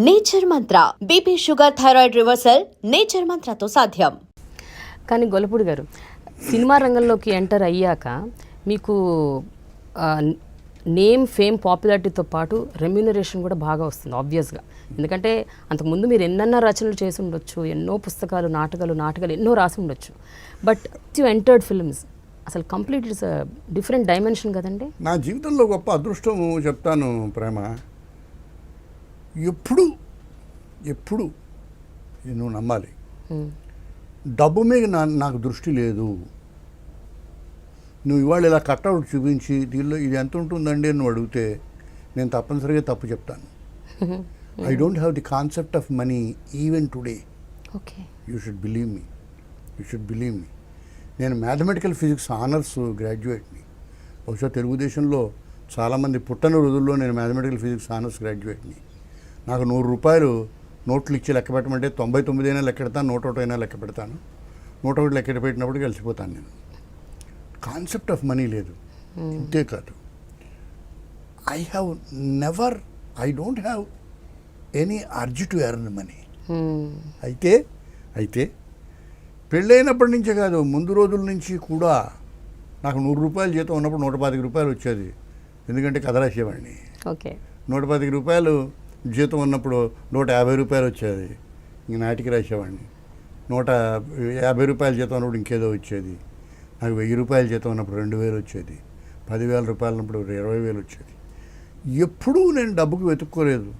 Nature Mantra BP sugar thyroid reversal nature మంత్రతో సాధ్యం. కానీ గొల్లపూడి గారు సినిమా రంగంలోకి ఎంటర్ అయ్యాక మీకు నేమ్ ఫేమ్ పాపులారిటీతో పాటు రెమ్యూనరేషన్ కూడా బాగా వస్తుంది ఆబ్వియస్గా. ఎందుకంటే అంతకుముందు మీరు ఎన్నెన్నో రచనలు చేసి ఉండొచ్చు, ఎన్నో పుస్తకాలు నాటకాలు ఎన్నో రాసి ఉండొచ్చు. బట్ యు ఎంటర్డ్ ఫిల్మ్స్, అసలు కంప్లీట్ ఇట్స్ డిఫరెంట్ డైమెన్షన్ కదండి. నా జీవితంలో గొప్ప అదృష్టం చెప్తాను ప్రేమ. ఎప్పుడు నువ్వు నమ్మాలి, డబ్బు మీద నాకు దృష్టి లేదు. నువ్వు ఇవాళ ఇలా కట్అవుట్ చూపించి దీనిలో ఇది ఎంత ఉంటుందండి అని నువ్వు అడిగితే నేను తప్పనిసరిగా తప్పు చెప్తాను. I don't have the concept of money even today. Okay, you should believe me. నేను మ్యాథమెటికల్ ఫిజిక్స్ ఆనర్స్ గ్రాడ్యుయేట్ని. బహుశా తెలుగుదేశంలో చాలామంది పుట్టని రోజుల్లో నేను మ్యాథమెటికల్ ఫిజిక్స్ ఆనర్స్ గ్రాడ్యుయేట్ని. నాకు 100 రూపాయలు నోట్లు ఇచ్చి లెక్క పెట్టమంటే 99 అయినా లెక్క పెడతాను, 101 అయినా లెక్క పెడతాను. 101 లెక్క పెట్టినప్పుడు కలిసిపోతాను. నేను కాన్సెప్ట్ ఆఫ్ మనీ లేదు. ఇంతే కాదు, I don't have any urge to earn money. అయితే పెళ్ళైనప్పటి నుంచే కాదు, ముందు రోజుల నుంచి కూడా నాకు 100 రూపాయలు జీతం ఉన్నప్పుడు 125 రూపాయలు వచ్చేది. ఎందుకంటే కథ రాసేవాడిని. ఓకే, 125 రూపాయలు జీతం ఉన్నప్పుడు 150 రూపాయలు వచ్చేది, ఇంక నాటికి రాసేవాడిని. 150 రూపాయల జీతం ఉన్నప్పుడు ఇంకేదో వచ్చేది. నాకు 1000 రూపాయల జీతం ఉన్నప్పుడు 2000 వచ్చేది. 10,000 రూపాయలు ఉన్నప్పుడు 20,000 వచ్చేది. ఎప్పుడూ నేను డబ్బుకు వెతుక్కోలేదు,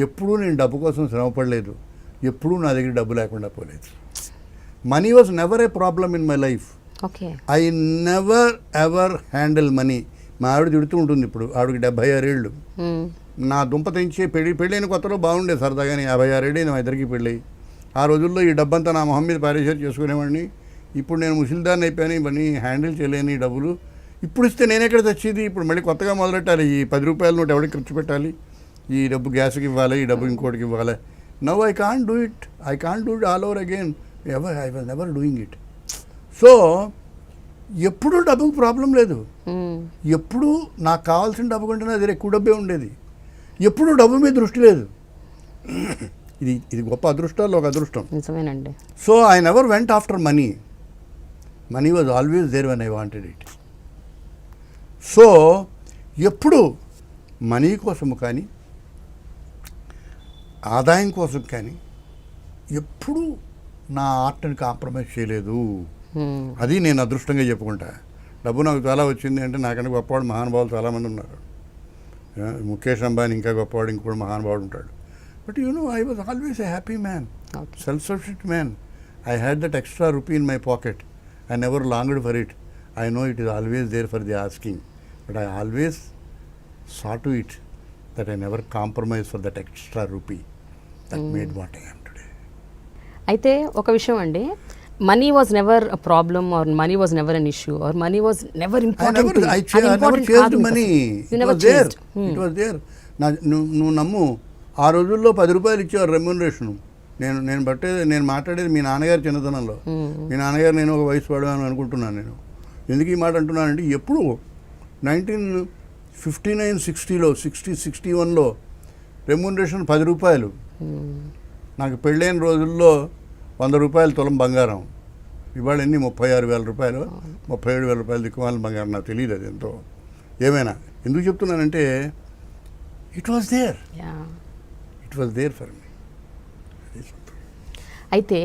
ఎప్పుడూ నేను డబ్బు కోసం శ్రమపడలేదు, ఎప్పుడూ నా దగ్గర డబ్బు లేకుండా పోలేదు. Money was never A problem in my life. Okay, I never ever handle money. మా ఆవిడ తిడుతూ ఉంటుంది, ఇప్పుడు ఆవిడకి 76 ఏళ్ళు. నా దుంప తెంచి పెళ్ళైన కొత్తలో బాగుండేది సరదాగానే. 56 ఏళ్ళు మా ఇద్దరికి పెళ్ళి. ఆ రోజుల్లో ఈ డబ్బంతా నా మొహం మీద పారేషేర్ చేసుకునేవాడిని. ఇప్పుడు నేను ముసిల్దాన్ని అయిపోయాను, ఇవన్నీ హ్యాండిల్ చేయలేని డబ్బులు. ఇప్పుడు ఇస్తే నేను ఎక్కడ తెచ్చేది? ఇప్పుడు మళ్ళీ కొత్తగా మొదలెట్టాలి. ఈ 10 రూపాయల నోటు ఎవరికి ఖర్చు పెట్టాలి? ఈ డబ్బు గ్యాస్కి ఇవ్వాలి, ఈ డబ్బు ఇంకోటికి ఇవ్వాలి. Now I can't do it all over again. I was never doing it. So ఎప్పుడూ డబ్బుకు ప్రాబ్లం లేదు. ఎప్పుడూ నాకు కావాల్సిన డబ్బు కంటే నా దగ్గర ఎక్కువ డబ్బే ఉండేది. ఎప్పుడూ డబ్బు మీద దృష్టి లేదు. ఇది గొప్ప అదృష్టాల్లో ఒక అదృష్టం. నిజమేనండి. So I never went after money. Money was always there when I wanted it. So ఎప్పుడు మనీ కోసము కానీ ఆదాయం కోసం కానీ ఎప్పుడూ నా ఆర్ట్ని కాంప్రమైజ్ చేయలేదు. అది నేను అదృష్టంగా చెప్పుకుంటా. డబ్బు నాకు చాలా వచ్చింది అంటే నాకన్నా గొప్పవాడు మహానుభావులు చాలామంది ఉన్నారు. ముఖేష్ అంబానీ ఇంకా గొప్పవాడు, ఇంకోటి మహానుభావుడు ఉంటాడు. But I was always a happy man, self sufficient man. I had that extra rupee in my pocket. I never longed for it. I know it is always there for the asking, but I always saw to it that I never compromised for that extra rupee that made what I am today. అయితే ఒక విషయం అండి, money was never a problem or money was never an issue or money was never important. I never chased money. It was there. నువ్వు నమ్ము, ఆ రోజుల్లో 10 రూపాయలు ఇచ్చేవారు రెమ్యూనరేషన్. నేను మాట్లాడేది మీ నాన్నగారి చిన్నతనంలో. మీ నాన్నగారు నేను ఒక వయసు పడవాను అనుకుంటున్నాను. నేను ఎందుకు ఈ మాట అంటున్నానంటే, ఎప్పుడు 1959-60లో 61లో రెమ్యూనరేషన్ 10 రూపాయలు. నాకు పెళ్ళైన రోజుల్లో 100 రూపాయలు తులం బంగారం. ఇవాళ ఎన్ని 36,000 రూపాయలు, 37,000 రూపాయలు దిక్కుమాల బంగారం. నాకు తెలియదు అది ఎంతో. ఏమైనా ఎందుకు చెప్తున్నానంటే, it was there for me. అయితే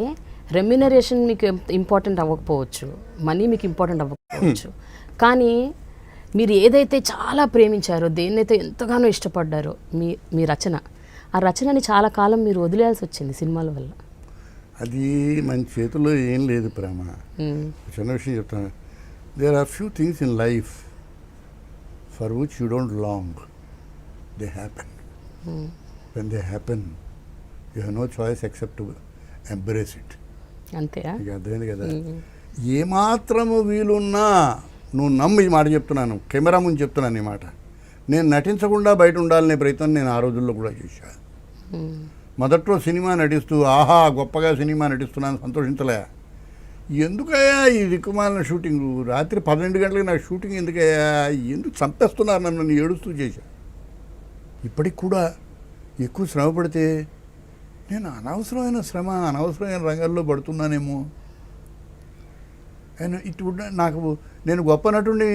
రెమ్యూనరేషన్ మీకు ఇంపార్టెంట్ అవ్వకపోవచ్చు, మనీ మీకు ఇంపార్టెంట్ అవ్వకపోవచ్చు, కానీ మీరు ఏదైతే చాలా ప్రేమించారో, దేన్నైతే ఎంతగానో ఇష్టపడ్డారో మీ రచన, ఆ రచనని చాలా కాలం మీరు వదిలేయాల్సి వచ్చింది సినిమాల వల్ల. అది మన చేతుల్లో ఏం లేదు ప్రేమ. చిన్న విషయం చెప్తాను. There are few things in life for which you don't long, they happen. When they happen you have no choice except to embrace it. అంతే, అర్థమైంది కదా. ఏమాత్రము వీలున్నా నువ్వు నమ్ము. ఈ మాట చెప్తున్నాను, కెమెరా ముందు చెప్తున్నాను ఈ మాట. నేను నటించకుండా బయట ఉండాలనే ప్రయత్నం నేను ఆ రోజుల్లో కూడా చేశాను. మొదట్లో సినిమా నటిస్తూ ఆహా గొప్పగా సినిమా నటిస్తున్నాను సంతోషించలే. ఎందుకయ్యా ఈ దిక్కుమాలిన షూటింగ్, రాత్రి 12 గంటలకు నాకు షూటింగ్ ఎందుకయ్యా, ఎందుకు చంపేస్తున్నారు నన్ను ఏడుస్తూ చేశా. ఇప్పటికి కూడా ఎక్కువ శ్రమ పడితే నేను అనవసరమైన శ్రమ అనవసరమైన రంగాల్లో పడుతున్నానేమో అండ్ ఇట్ వుడ్ నాకు నేను గొప్ప నటుడిని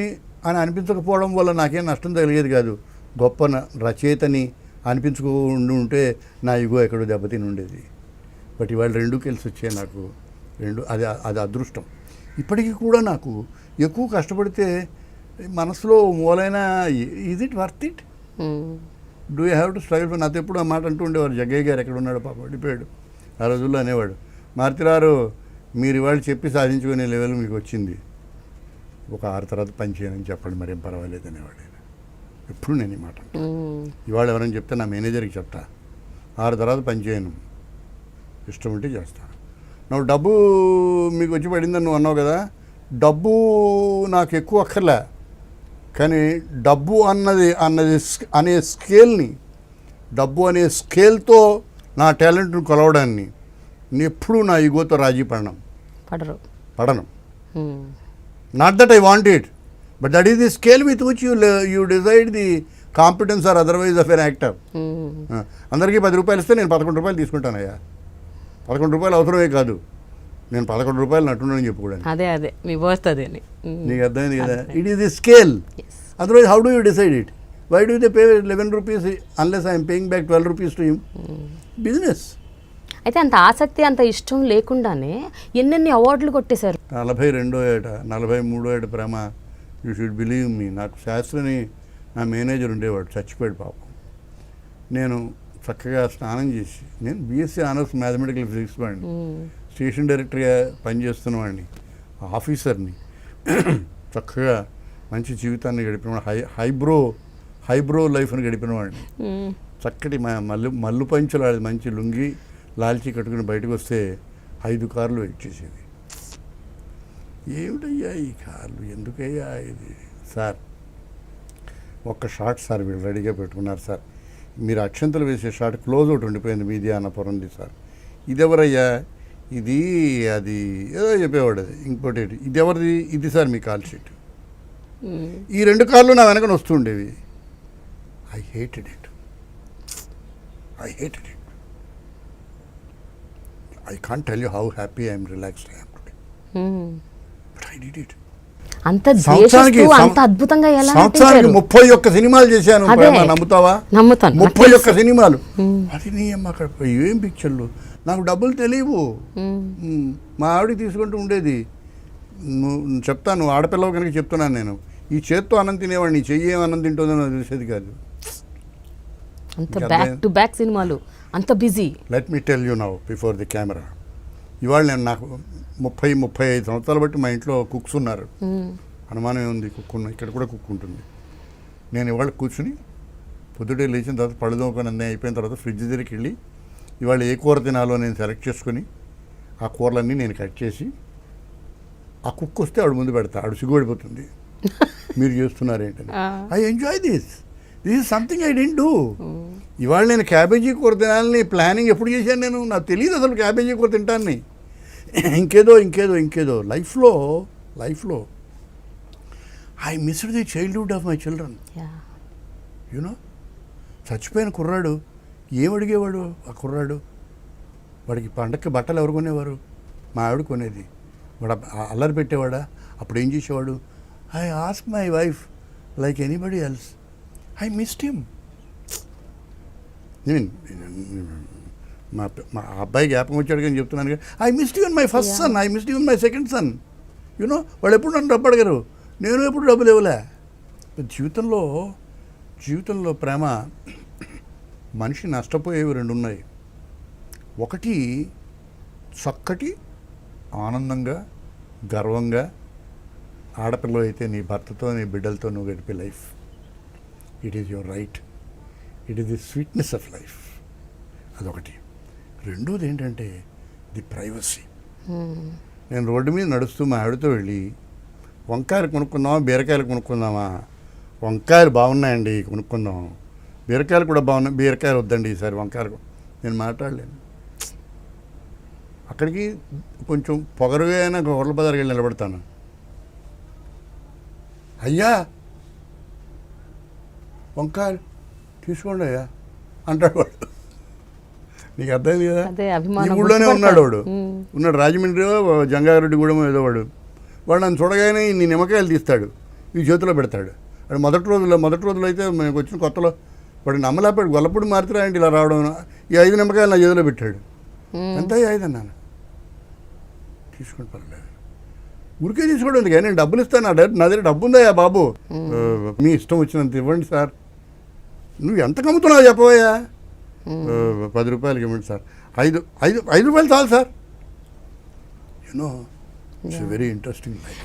అని అనిపించకపోవడం వల్ల నాకేం నష్టం తగిలేది కాదు. గొప్ప రచయితని అనిపించుకుంటూ ఉంటే నా ఇగో ఎక్కడో దెబ్బతిని ఉండేది. బట్ ఇవాళ రెండు కలిసి వచ్చాయి నాకు. అది అదృష్టం. ఇప్పటికీ కూడా నాకు ఎక్కువ కష్టపడితే మనసులో మూలైన is it worth it, do you have to struggle for. నాతో ఎప్పుడు ఆ మాట అంటూ ఉండేవారు. జగ్గయ్య గారు ఎక్కడ ఉన్నాడు పాప, వెళ్ళిపోయాడు. ఆ రోజుల్లో అనేవాడు, మారుతిరారు మీరు ఇవాళ చెప్పి సాధించుకునే లెవెల్ మీకు వచ్చింది, ఒక 6 తర్వాత పని చేయనని చెప్పండి, మరేం పర్వాలేదు అనేవాడు. ఎప్పుడు నేను ఈ మాట ఇవాళ ఎవరైనా చెప్తే నా మేనేజర్కి చెప్తా, 6 తర్వాత పని చేయను, ఇష్టం ఉంటే చేస్తాను. నువ్వు డబ్బు మీకు వచ్చి పడిందని నువ్వు అన్నావు కదా, డబ్బు నాకు ఎక్కువ అక్కర్లే, కానీ డబ్బు అనే స్కేల్ని, డబ్బు అనే స్కేల్తో నా టాలెంట్ను కొలవడాన్ని నేను ఎప్పుడూ నా ఈగోతో రాజీ పడను. Not that I want it, but that is the scale with which you decide the competence or otherwise of an actor. అందరికీ 10 రూపాయలు ఇస్తే నేను 11 రూపాయలు తీసుకుంటానయ్యా. 11 రూపాయలు అవసరమే కాదు, నేను 11 రూపాయలు నటుండని చెప్పుకోవడానికి. అదే మీ వర్త్ అదే. నీకు అర్థమైంది కదా, it is the scale. Otherwise how do you decide it? Why do they pay 11 rupees unless I'm paying back 12 rupees to him? Business. అయితే అంత ఆసక్తి అంత ఇష్టం లేకుండానే ఎన్నెన్ని అవార్డులు కొట్టేశారు. 42వ ఏట 43వ ఏట ప్రేమ, యూ షుడ్ బిలీవ్ మీ. నాకు శాస్త్రిని నా మేనేజర్ ఉండేవాడు, చచ్చిపోయాడు పాపం. నేను చక్కగా స్నానం చేసి, నేను బీఎస్సీ ఆనర్స్ మ్యాథమెటికల్ ఫిజిక్స్ వాడిని, స్టేషన్ డైరెక్టర్గా పనిచేస్తున్న వాడిని, ఆఫీసర్ని, చక్కగా మంచి జీవితాన్ని గడిపిన హైబ్రో లైఫ్ని గడిపిన వాడిని. చక్కటి మల్లు పంచులు మంచి లుంగి లాల్చి కట్టుకుని బయటకు వస్తే 5 కార్లు వెయిట్ చేసేది. ఏమిటయ్యా ఈ కార్లు, ఎందుకయ్యా ఇది? సార్ ఒక్క షాట్ సార్ వీళ్ళు రెడీగా పెట్టుకున్నారు సార్, మీరు అక్షంతలు వేసే షాట్ క్లోజ్ అవుట్ ఉండిపోయింది, మీది అన్నపురంది సార్. ఇదెవరయ్యా? ఇది అది ఏదో చెప్పేవాడు. అది ఇంకోటి, ఇది ఎవరిది? ఇది సార్ మీ కాల్ షీట్. ఈ 2 కార్లు నా వెనకన వస్తుండేవి. I hated it. I can't tell you how happy I am, relaxed I am today. But I did it. అంత ద్వేషిస్తూ అంత అద్భుతంగా ఎలా సంవత్సరానికి 31 సినిమాలు చేశాను. నమ్ముతావా? నమ్ముతాను. 31 సినిమాలు. అది నీ అమ్మ అక్కడ ఏం పిక్చర్లు. నాకు డబ్బులు తెలియవు. మా ఆవిడకి తీసుకుంటూ ఉండేది. నువ్వు చెప్తాను, ఆడపిల్లవ కనుక చెప్తున్నాను నేను, ఈ చేత్తో అన్నం తినేవాడిని, నీ చెయ్యి ఏం అన్నం తింటుందో నాకు తెలిసేది కాదు. అంత బ్యాక్ టు బ్యాక్ సినిమాలు, అంత busy. Let me tell you now before the camera. ఇవాళ నేను నాకు 30-35 సంవత్సరాలు బట్టి మా ఇంట్లో కుక్స్ ఉన్నారు. అనుమానం ఏముంది, కుక్ ఉన్న ఇక్కడ కూడా కుక్ ఉంటుంది. నేను ఇవాళ కూర్చుని పొద్దుటే లేచిన తర్వాత పళ్ళు తోముకొని అన్నీ అయిపోయిన తర్వాత ఫ్రిడ్జ్ దగ్గరికి వెళ్ళి ఇవాళ ఏ కూర తినాలో నేను సెలెక్ట్ చేసుకొని ఆ కూరలన్నీ నేను కట్ చేసి ఆ కుక్ వస్తే ఆవిడ ముందు పెడతా. ఆవిడ సిగ్గుపడిపోతుంది, మీరు చేస్తున్నారేంటని. I enjoy this is something I don't do. ఇవాళ నేను క్యాబేజీ కూర తినాలని ప్లానింగ్ ఎప్పుడు చేశాను నేను? నాకు తెలియదు అసలు క్యాబేజీ కూర తింటాన్ని. ఇంకేదో లైఫ్లో I missed the childhood of my children. You know, చచ్చిపోయిన కుర్రాడు ఏం అడిగేవాడు? ఆ కుర్రాడు వాడికి పండక్కి బట్టలు ఎవరు కొనేవారు? మా ఆవిడ కొనేది. వాడు అల్లరి పెట్టేవాడా? అప్పుడు ఏం చేసేవాడు? I ask my wife like anybody else. I missed him. మా అబ్బాయి జ్ఞాపకం వచ్చాడు కానీ చెప్తున్నాను కానీ I missed you my first son, I missed you my second son. You know, వాళ్ళు ఎప్పుడు నన్ను డబ్బు అడిగారు, నేను ఎప్పుడు డబ్బులు ఇవ్వలే. జీవితంలో ప్రేమ, మనిషి నష్టపోయేవి 2 ఉన్నాయి. ఒకటి చక్కటి ఆనందంగా గర్వంగా ఆడపిల్ల అయితే నీ భర్తతో నీ బిడ్డలతో నువ్వు గడిపే life. It is your right, it is the sweetness of life. అదొకటి. రెండోది ఏంటంటే ది ప్రైవసీ. నేను రోడ్డు మీద నడుస్తూ మా ఆవిడతో వెళ్ళి వంకాయలు కొనుక్కుందామా బీరకాయలు కొనుక్కుందామా? వంకాయలు బాగున్నాయండి కొనుక్కుందాం, బీరకాయలు కూడా బాగున్నాయి, బీరకాయలు వద్దండి ఈసారి వంకాయలు. నేను మాట్లాడలేను. అక్కడికి కొంచెం పొగరుగా అయినా గొర్రెల బజార్కి వెళ్ళి నిలబడతాను. అయ్యా వంకాయలు తీసుకోండి అయ్యా అంటాడు వాడు. నీకు అర్థమైంది కదా. అదే ఈ అభిమానం ఊళ్ళోనే ఉన్నాడు వాడు, ఉమ్. ఉన్నాడు రాజమండ్రిలో జంగారెడ్డిగూడెం ఏదో వాడు. వాడు నన్ను చూడగానే ఇన్ని నిమ్మకాయలు తీస్తాడు, ఈ చేతిలో పెడతాడు. వాడు మొదటి రోజుల్లో అయితే మనకు వచ్చిన కొత్తలో వాడు నమ్మలేపాడు, గొల్లపూడి మారుతురా ఏంటి ఇలా రావడం. ఈ 5 నిమ్మకాయలు నా చేతిలో పెట్టాడు. ఎంత 5 అన్నాను. తీసుకోండి పర్లేదు, ఊరికే తీసుకోవడం ఎందుకు, నేను డబ్బులు ఇస్తాను, నా దగ్గర డబ్బు ఉందా బాబు, మీ ఇష్టం వచ్చినంత ఇవ్వండి సార్. నువ్వు ఎంత కమ్ముతున్నావు చెప్పవయ్యా, 10 రూపాయలకి ఇవ్వండి సార్, 5 రూపాయలు చాలు sir. You know it's very interesting life.